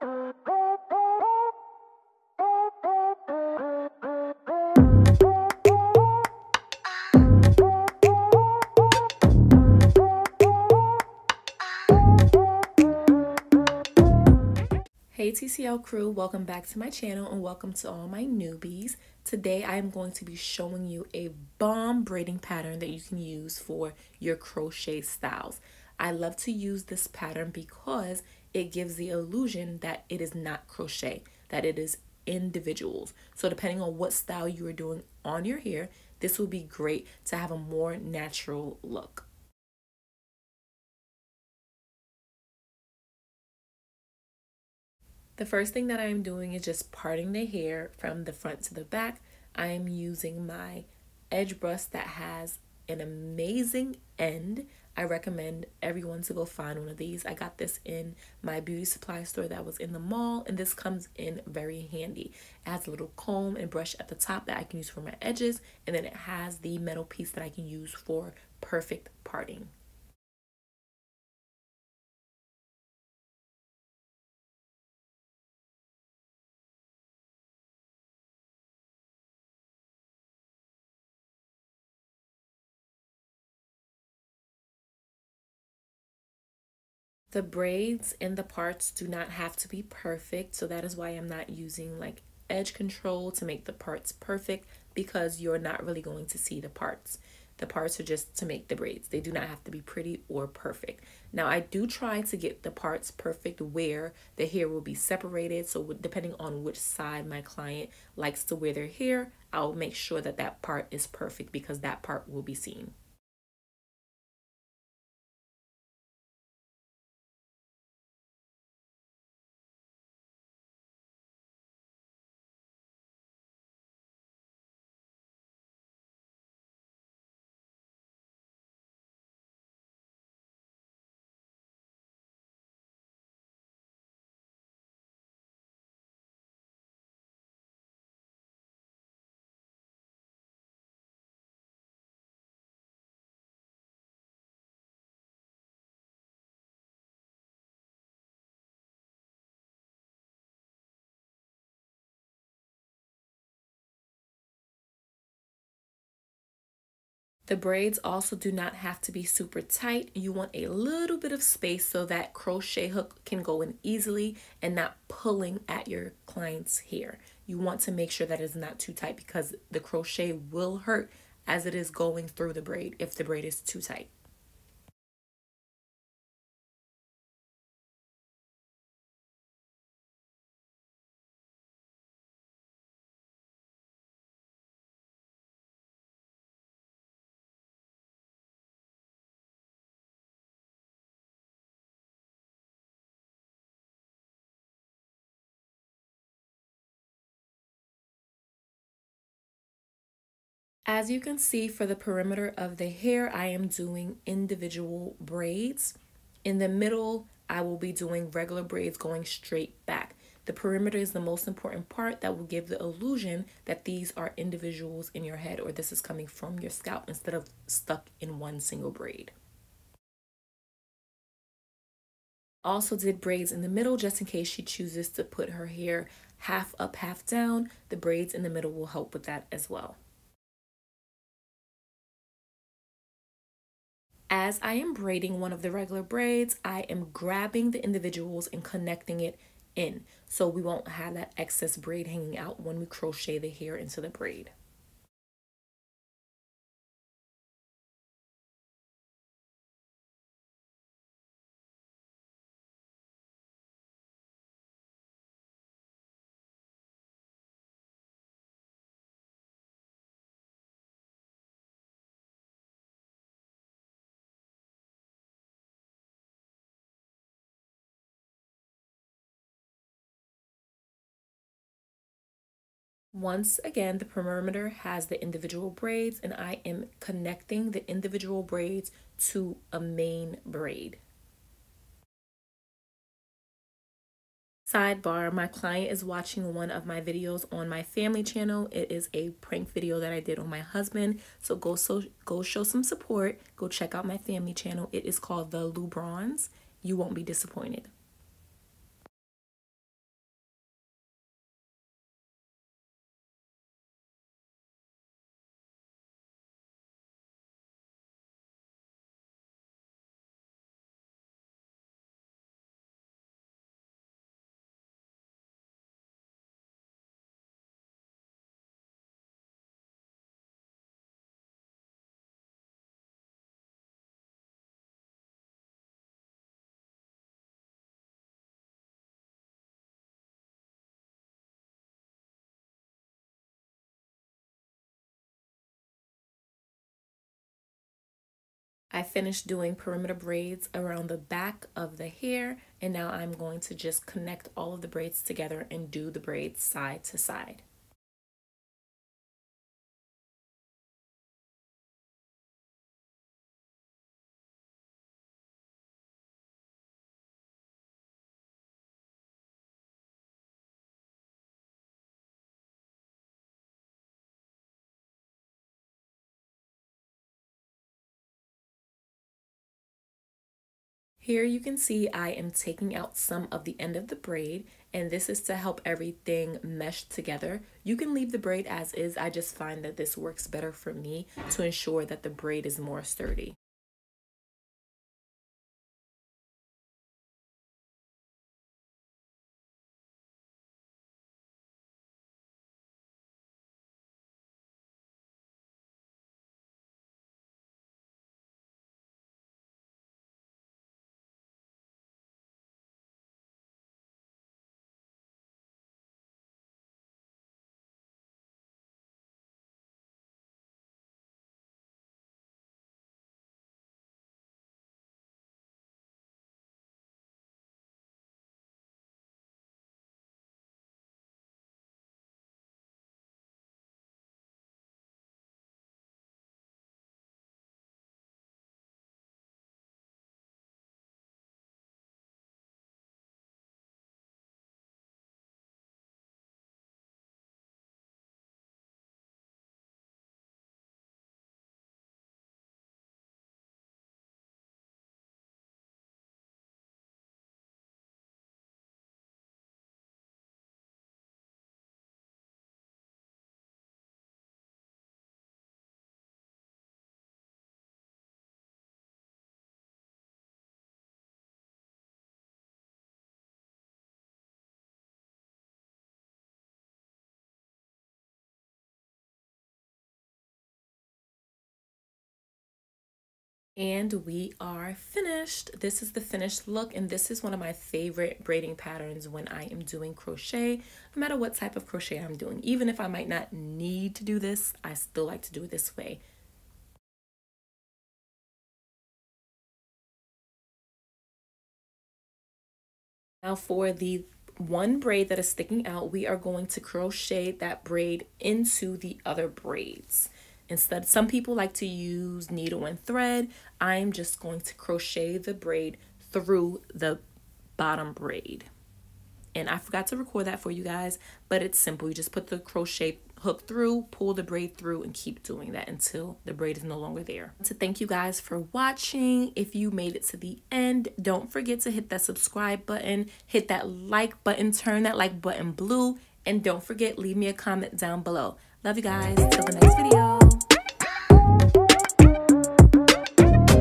Hey TCL crew, welcome back to my channel and welcome to all my newbies. Today I am going to be showing you a bomb braiding pattern that you can use for your crochet styles. I love to use this pattern because it gives the illusion that it is not crochet, that it is individuals. So depending on what style you are doing on your hair, this will be great to have a more natural look. The first thing that I am doing is just parting the hair from the front to the back. I am using my edge brush that has an amazing end. I recommend everyone to go find one of these. I got this in my beauty supply store that was in the mall, and this comes in very handy. It has a little comb and brush at the top that I can use for my edges, and then it has the metal piece that I can use for perfect parting. The braids and the parts do not have to be perfect, so that is why I'm not using like edge control to make the parts perfect, because you're not really going to see the parts. The parts are just to make the braids. They do not have to be pretty or perfect. Now I do try to get the parts perfect where the hair will be separated, so depending on which side my client likes to wear their hair, I'll make sure that that part is perfect because that part will be seen. The braids also do not have to be super tight. You want a little bit of space so that crochet hook can go in easily and not pulling at your client's hair. You want to make sure that it's not too tight because the crochet will hurt as it is going through the braid if the braid is too tight. As you can see, for the perimeter of the hair, I am doing individual braids. In the middle, I will be doing regular braids going straight back. The perimeter is the most important part that will give the illusion that these are individuals in your head, or this is coming from your scalp instead of stuck in one single braid. Also did braids in the middle just in case she chooses to put her hair half up, half down. The braids in the middle will help with that as well. As I am braiding one of the regular braids, I am grabbing the individuals and connecting it in, so we won't have that excess braid hanging out when we crochet the hair into the braid. Once again, the perimeter has the individual braids, and I am connecting the individual braids to a main braid. Sidebar, my client is watching one of my videos on my family channel. It is a prank video that I did on my husband. So go show some support. Go check out my family channel. It is called The Lubruns. You won't be disappointed. I finished doing perimeter braids around the back of the hair, and now I'm going to just connect all of the braids together and do the braids side to side. Here you can see I am taking out some of the end of the braid, and this is to help everything mesh together. You can leave the braid as is. I just find that this works better for me to ensure that the braid is more sturdy. And we are finished. This is the finished look, and this is one of my favorite braiding patterns when I am doing crochet, no matter what type of crochet I'm doing. Even if I might not need to do this, I still like to do it this way. Now for the one braid that is sticking out, we are going to crochet that braid into the other braids. Instead, some people like to use needle and thread. I'm just going to crochet the braid through the bottom braid. And I forgot to record that for you guys, but it's simple. You just put the crochet hook through, pull the braid through, and keep doing that until the braid is no longer there. So thank you guys for watching. If you made it to the end, don't forget to hit that subscribe button, hit that like button, turn that like button blue, and don't forget, leave me a comment down below. Love you guys. Till the next video.